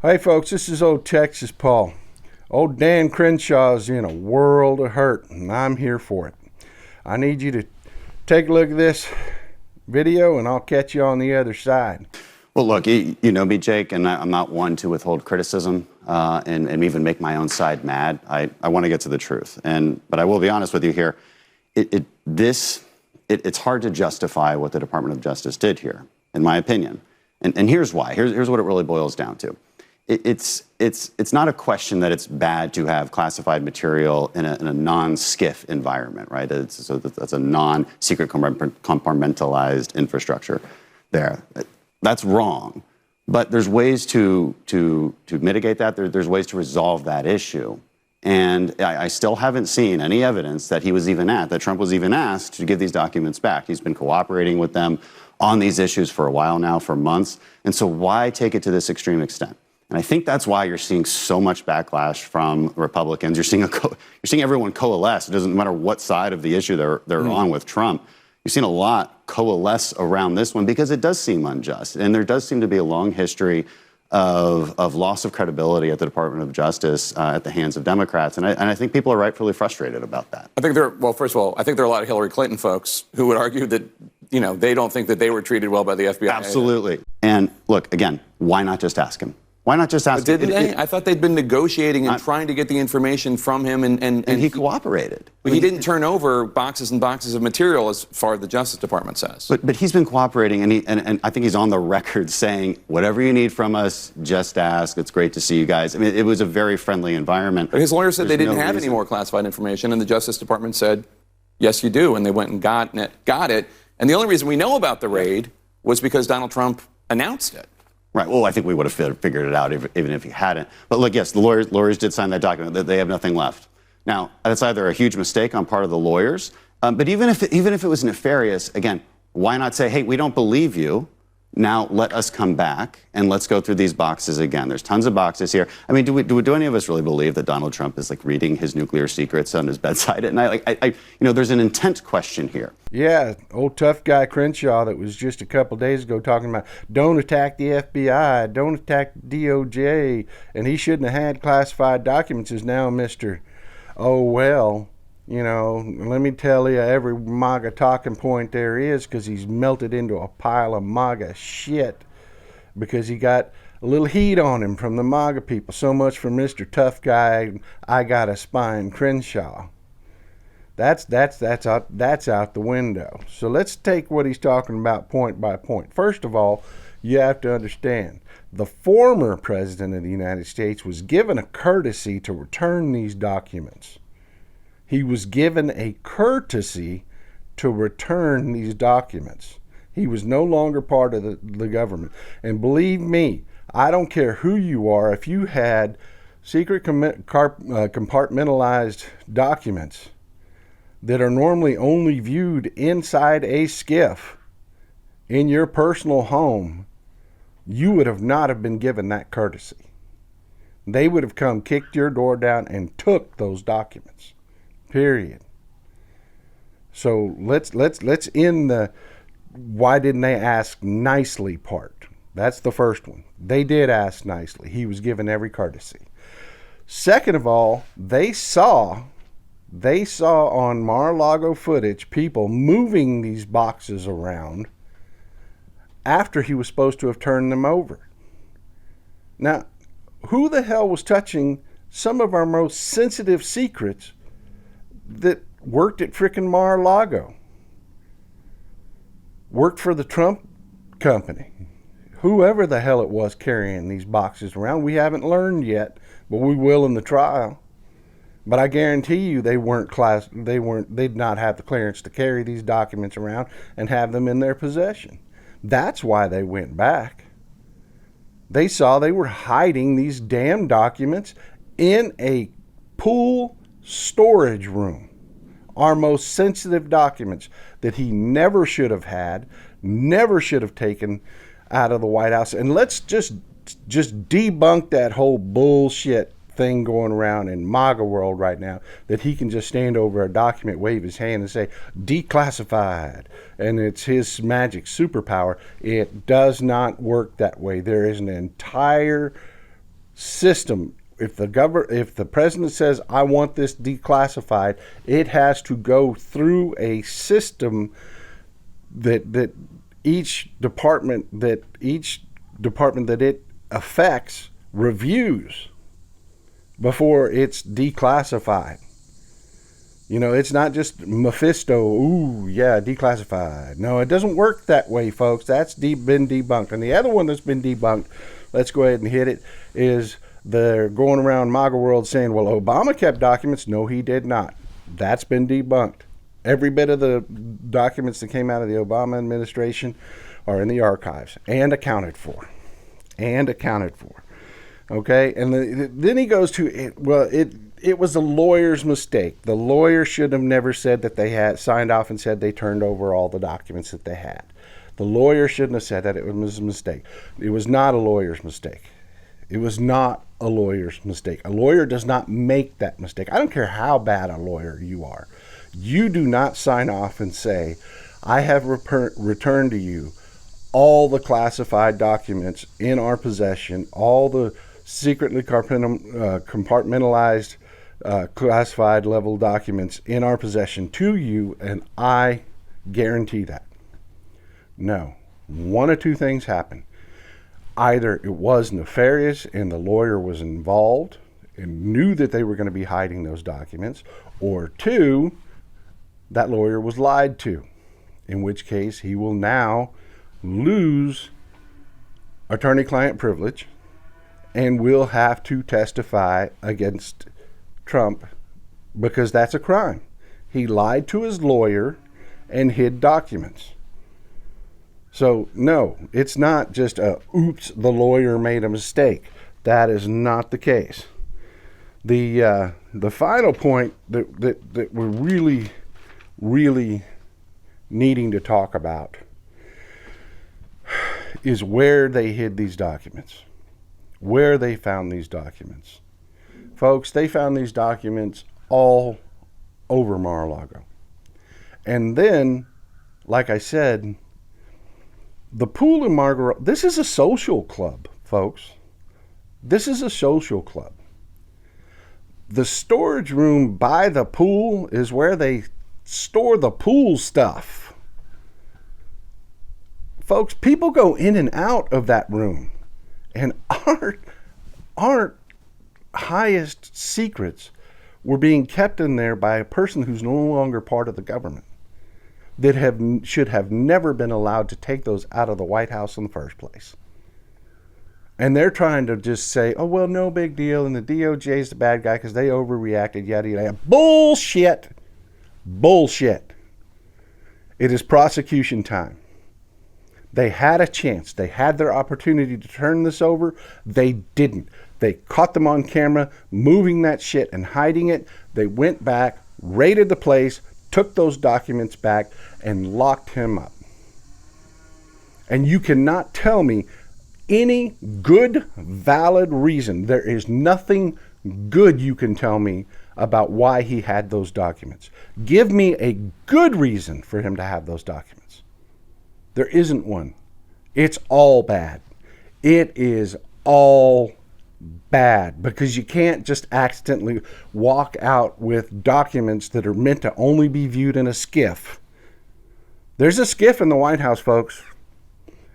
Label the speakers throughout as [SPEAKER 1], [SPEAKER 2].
[SPEAKER 1] Hey folks, this is old Texas Paul. Old Dan Crenshaw's in a world of hurt, and I'm here for it. I need you to take a look at this video, and I'll catch you on the other side.
[SPEAKER 2] Well, look, you know me, Jake, and I'm not one to withhold criticism and even make my own side mad. I want to get to the truth, but I will be honest with you here. It's hard to justify what the Department of Justice did here, in my opinion. And here's why. Here's what it really boils down to. It's not a question that it's bad to have classified material in a non-SCIF environment, right? So that's a non-secret compartmentalized infrastructure there. That's wrong. But there's ways to mitigate that. There's ways to resolve that issue. And I still haven't seen any evidence that that Trump was even asked to give these documents back. He's been cooperating with them on these issues for a while now, for months. And so why take it to this extreme extent? And I think that's why you're seeing so much backlash from Republicans. You're seeing everyone coalesce. It doesn't matter what side of the issue they're on with Trump. You've seen a lot coalesce around this one because it does seem unjust. And there does seem to be a long history of loss of credibility at the Department of Justice at the hands of Democrats. And I think people are rightfully frustrated about that.
[SPEAKER 3] I think first of all, I think there are a lot of Hillary Clinton folks who would argue that, they don't think that they were treated well by the FBI.
[SPEAKER 2] Absolutely. And look, again, why not just ask him? Why not just ask him?
[SPEAKER 3] Didn't they? I thought they'd been negotiating and trying to get the information from him, and
[SPEAKER 2] he cooperated.
[SPEAKER 3] But he didn't turn over boxes and boxes of material, as far as the Justice Department says.
[SPEAKER 2] But he's been cooperating, and I think he's on the record saying, whatever you need from us, just ask. It's great to see you guys. I mean, it was a very friendly environment.
[SPEAKER 3] But his lawyer said they didn't have any more classified information, and the Justice Department said, yes, you do, and they went and got it. And the only reason we know about the raid was because Donald Trump announced it.
[SPEAKER 2] Right. Well, I think we would have figured it out even if he hadn't. But look, yes, the lawyers did sign that document. That they have nothing left. Now, that's either a huge mistake on part of the lawyers, but even if it was nefarious, again, why not say, hey, we don't believe you. Now let us come back and let's go through these boxes again. There's tons of boxes here. I mean, do any of us really believe that Donald Trump is reading his nuclear secrets on his bedside at night? There's an intent question here.
[SPEAKER 1] Yeah, old tough guy Crenshaw that was just a couple days ago talking about don't attack the FBI, don't attack DOJ, and he shouldn't have had classified documents is now Mr. Oh, well. Let me tell you every MAGA talking point there is because he's melted into a pile of MAGA shit because he got a little heat on him from the MAGA people. So much for Mr. Tough Guy, I got a spine Crenshaw. That's out the window. So let's take what he's talking about point by point. First of all, you have to understand the former president of the United States was given a courtesy to return these documents. He was given a courtesy to return these documents. He was no longer part of the government. And believe me, I don't care who you are, if you had secret compartmentalized documents that are normally only viewed inside a SCIF in your personal home, you would have not have been given that courtesy. They would have come, kicked your door down, and took those documents. Period. So let's end the why didn't they ask nicely part. That's the first one. They did ask nicely. He was given every courtesy. Second of all, they saw on Mar-a-Lago footage people moving these boxes around after he was supposed to have turned them over. Now, who the hell was touching some of our most sensitive secrets that worked at frickin' Mar-a-Lago? Worked for the Trump company. Whoever the hell it was carrying these boxes around, we haven't learned yet, but we will in the trial. But I guarantee you they did not have the clearance to carry these documents around and have them in their possession. That's why they went back. They saw they were hiding these damn documents in a pool storage room. Our most sensitive documents that he never should have had, never should have taken out of the White House. And let's just debunk that whole bullshit thing going around in MAGA world right now, that he can just stand over a document, wave his hand and say declassified, and it's his magic superpower. It does not work that way. There is an entire system. If the president says, I want this declassified, it has to go through a system that each department that it affects reviews before it's declassified. You know, it's not just Mephisto, ooh, yeah, declassified. No, it doesn't work that way, folks. That's been debunked. And the other one that's been debunked, let's go ahead and hit it, is they're going around MAGA world saying, well, Obama kept documents. No, he did not. That's been debunked. Every bit of the documents that came out of the Obama administration are in the archives and accounted for. Okay, and then he goes to, well, it was a lawyer's mistake. The lawyer should have never said that they had signed off and said they turned over all the documents that they had. The lawyer shouldn't have said that. It was a mistake. It was not a lawyer's mistake. It was not a lawyer's mistake. A lawyer does not make that mistake. I don't care how bad a lawyer you are. You do not sign off and say, I have returned to you all the classified documents in our possession, all the secretly compartmentalized classified level documents in our possession to you, and I guarantee that. No. One of two things happened. Either it was nefarious and the lawyer was involved and knew that they were going to be hiding those documents, or two, that lawyer was lied to, in which case he will now lose attorney-client privilege and will have to testify against Trump because that's a crime. He lied to his lawyer and hid documents. So no, it's not just oops, the lawyer made a mistake. That is not the case. The final point that we're really needing to talk about is where they hid these documents, where they found these documents. Folks, they found these documents all over Mar-a-Lago. And then, like I said, the pool in Mar-a-Lago, this is a social club, folks. This is a social club. The storage room by the pool is where they store the pool stuff. Folks, people go in and out of that room, and our highest secrets were being kept in there by a person who's no longer part of the government, that should have never been allowed to take those out of the White House in the first place. And they're trying to just say, oh, well, no big deal, and the DOJ's the bad guy because they overreacted, yada, yada. Bullshit. Bullshit. It is prosecution time. They had a chance. They had their opportunity to turn this over. They didn't. They caught them on camera moving that shit and hiding it. They went back, raided the place, took those documents back, and locked him up. And you cannot tell me any good, valid reason. There is nothing good you can tell me about why he had those documents. Give me a good reason for him to have those documents. There isn't one. It's all bad. It is all bad because you can't just accidentally walk out with documents that are meant to only be viewed in a SCIF. There's a SCIF in the White House, folks.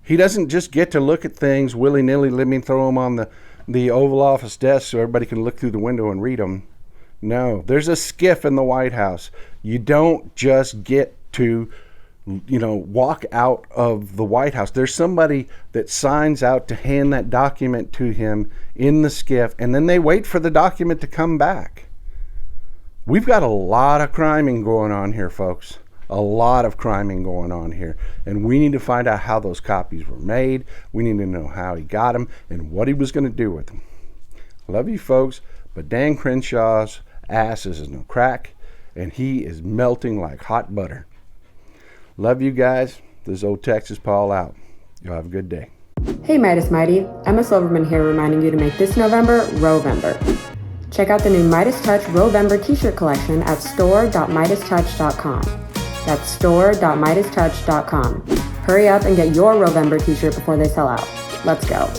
[SPEAKER 1] He doesn't just get to look at things willy-nilly, let me throw them on the Oval Office desk so everybody can look through the window and read them. No, there's a SCIF in the White House. You don't just get to walk out of the White House. There's somebody that signs out to hand that document to him in the SCIF, and then they wait for the document to come back. We've got a lot of criming going on here, folks. A lot of criming going on here. And we need to find out how those copies were made. We need to know how he got them and what he was going to do with them. Love you, folks, but Dan Crenshaw's ass is no crack, and he is melting like hot butter. Love you guys. This is old Texas Paul out. Y'all have a good day.
[SPEAKER 4] Hey Midas Mighty, Emma Silverman here reminding you to make this November Rovember. Check out the new MeidasTouch Rovember t-shirt collection at store.MeidasTouch.com. That's store.MeidasTouch.com. Hurry up and get your Rovember t-shirt before they sell out. Let's go.